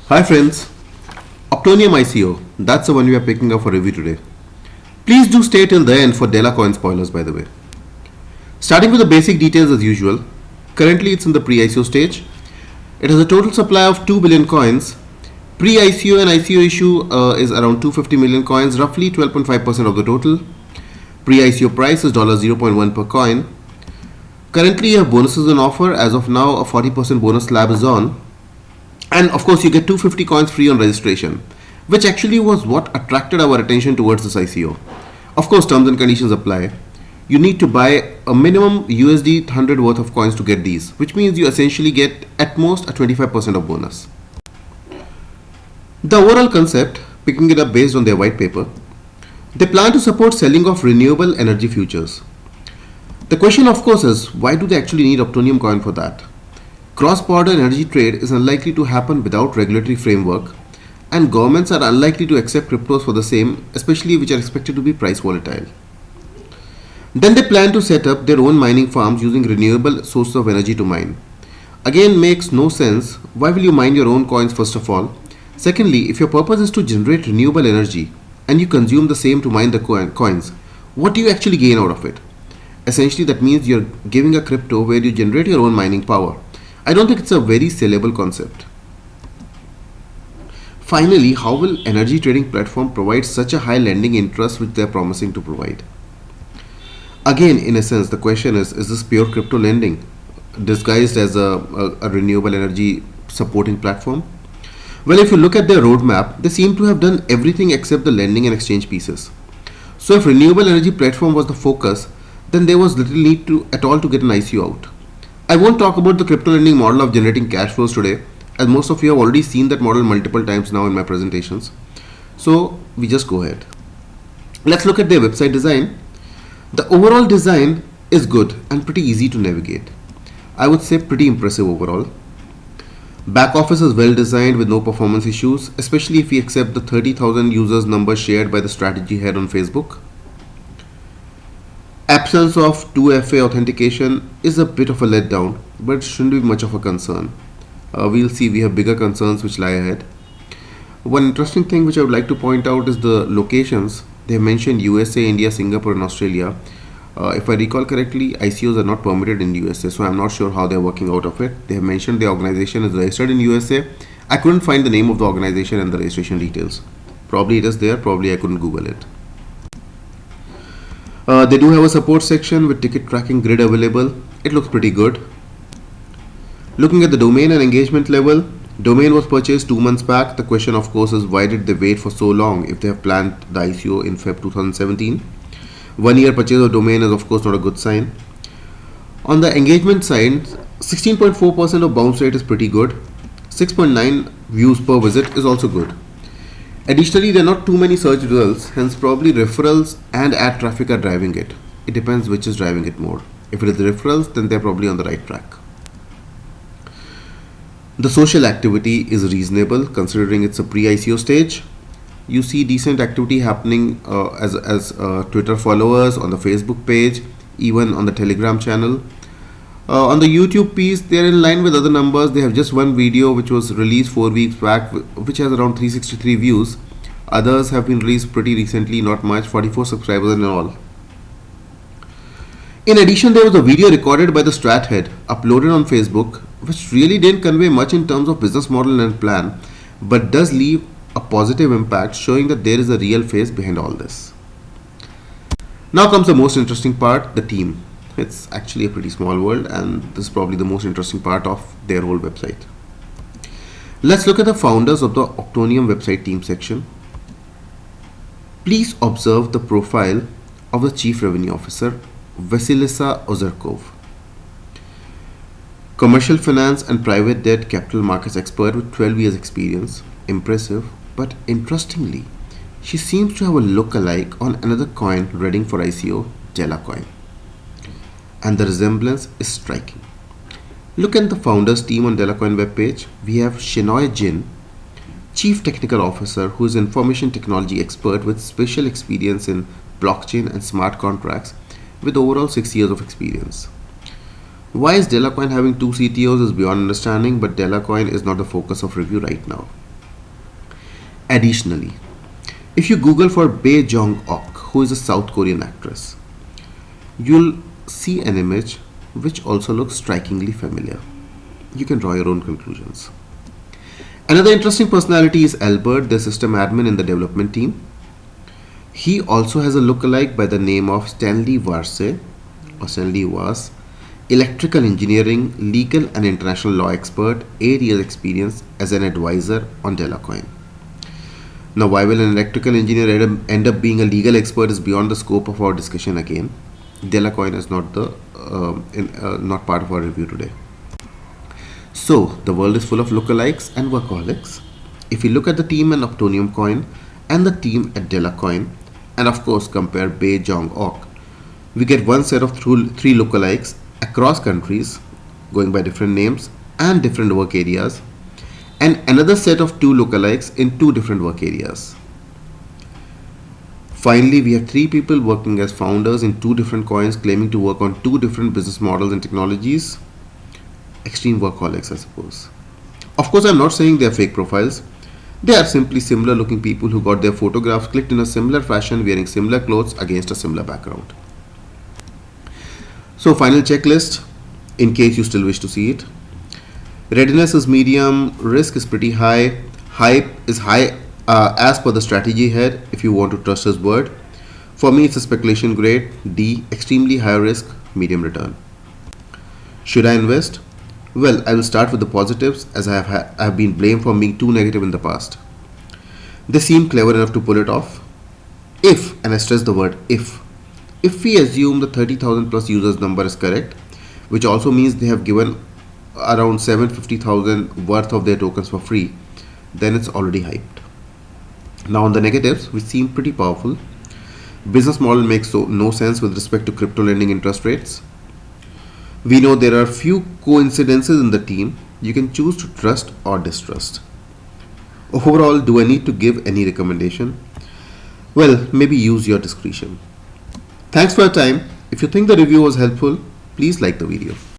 Hi friends, Optonium ICO, that's the one we are picking up for review today. Please do stay till the end for Dela coin spoilers by the way. Starting with the basic details as usual, currently it's in the pre-ICO stage. It has a total supply of 2 billion coins. Pre-ICO and ICO issue is around 250 million coins, roughly 12.5% of the total. Pre-ICO price is $0.1 per coin. Currently you have bonuses on offer. As of now, a 40% bonus slab is on. And of course, you get 250 coins free on registration, which actually was what attracted our attention towards this ICO. Of course, terms and conditions apply. You need to buy a minimum USD 100 worth of coins to get these, which means you essentially get at most a 25% of bonus. The overall concept, picking it up based on their white paper, they plan to support selling of renewable energy futures. The question, of course, is why do they actually need Optonium coin for that? Cross-border energy trade is unlikely to happen without regulatory framework, and governments are unlikely to accept cryptos for the same, especially which are expected to be price volatile. Then they plan to set up their own mining farms using renewable sources of energy to mine. Again, makes no sense. Why will you mine your own coins first of all? Secondly, if your purpose is to generate renewable energy and you consume the same to mine the coins, what do you actually gain out of it? Essentially, that means you're giving a crypto where you generate your own mining power. I don't think it's a very sellable concept. Finally, how will energy trading platform provide such a high lending interest which they are promising to provide? Again, in a sense, the question is this pure crypto lending disguised as a renewable energy supporting platform? Well, if you look at their roadmap, they seem to have done everything except the lending and exchange pieces. So if renewable energy platform was the focus, then there was little need to at all to get an ICO out. I won't talk about the crypto lending model of generating cash flows today, as most of you have already seen that model multiple times now in my presentations. So we just go ahead. Let's look at their website design. The overall design is good and pretty easy to navigate. I would say pretty impressive overall. Back office is well designed with no performance issues, especially if we accept the 30,000 users number shared by the strategy head on Facebook. Absence of 2FA authentication is a bit of a letdown, but it shouldn't be much of a concern. We'll see, we have bigger concerns which lie ahead. One interesting thing which I would like to point out is the locations. They have mentioned USA, India, Singapore and Australia. If I recall correctly, ICOs are not permitted in USA, so I'm not sure how they're working out of it. They have mentioned the organization is registered in USA. I couldn't find the name of the organization and the registration details. Probably it is there, probably I couldn't Google it. They do have a support section with ticket tracking grid available. It looks pretty good. Looking at the domain and engagement level, domain was purchased 2 months back. The question of course is why did they wait for so long if they have planned the ICO in Feb 2017? 1 year purchase of domain is of course not a good sign. On the engagement side, 16.4% of bounce rate is pretty good. 6.9 views per visit is also good. Additionally, there are not too many search results, hence probably referrals and ad traffic are driving it. It depends which is driving it more. If it is referrals, then they're probably on the right track. The social activity is reasonable considering it's a pre-ICO stage. You see decent activity happening as Twitter followers, on the Facebook page, even on the Telegram channel. On the YouTube piece, they are in line with other numbers. They have just one video which was released 4 weeks back, which has around 363 views. Others have been released pretty recently, not much, 44 subscribers in all. In addition, there was a video recorded by the strat head, uploaded on Facebook, which really didn't convey much in terms of business model and plan, but does leave a positive impact, showing that there is a real face behind all this. Now comes the most interesting part, the team. It's actually a pretty small world, and this is probably the most interesting part of their whole website. Let's look at the founders of the Optonium website team section. Please observe the profile of the Chief Revenue Officer, Vasilisa Ozerkov. Commercial finance and private debt capital markets expert with 12 years experience. Impressive, but interestingly, she seems to have a look-alike on another coin readying for ICO, Dela coin. And the resemblance is striking. Look at the founders team on Dela coin webpage. We have Shenoy Jin, Chief Technical Officer, who is information technology expert with special experience in blockchain and smart contracts with overall 6 years of experience. Why is Dela coin having 2 CTOs is beyond understanding, but Dela coin is not the focus of review right now. Additionally, if you Google for Bae Jong Ok, who is a South Korean actress, you'll see an image which also looks strikingly familiar. You can draw your own conclusions. Another interesting personality is Albert, the system admin in the development team. He also has a lookalike by the name of Stanley Varse or Stanley Was, electrical engineering, legal and international law expert, 8 years experience as an advisor on Delacoin. Now, why will an electrical engineer end up being a legal expert is beyond the scope of our discussion again. Delacoin is not part of our review today. So, the world is full of lookalikes and workaholics. If you look at the team at Optonium Coin and the team at Delacoin, and of course compare Bae Jong Ok, we get one set of three lookalikes across countries, going by different names and different work areas, and another set of two lookalikes in two different work areas. Finally, we have three people working as founders in two different coins, claiming to work on two different business models and technologies. Extreme workaholics, I suppose. Of course, I'm not saying they are fake profiles. They are simply similar looking people who got their photographs clicked in a similar fashion, wearing similar clothes against a similar background. So, final checklist in case you still wish to see it. Readiness is medium, risk is pretty high, hype is high as per the strategy head if you want to trust his word. For me, it's a speculation grade, D, extremely high risk, medium return. Should I invest? Well, I will start with the positives as I have been blamed for being too negative in the past. They seem clever enough to pull it off. If, and I stress the word if we assume the 30,000 plus users number is correct, which also means they have given around 750,000 worth of their tokens for free, then it's already hyped. Now on the negatives, which seem pretty powerful, business model makes no sense with respect to crypto lending interest rates. We know there are few coincidences in the team. You can choose to trust or distrust. Overall, do I need to give any recommendation? Well, maybe use your discretion. Thanks for your time. If you think the review was helpful, please like the video.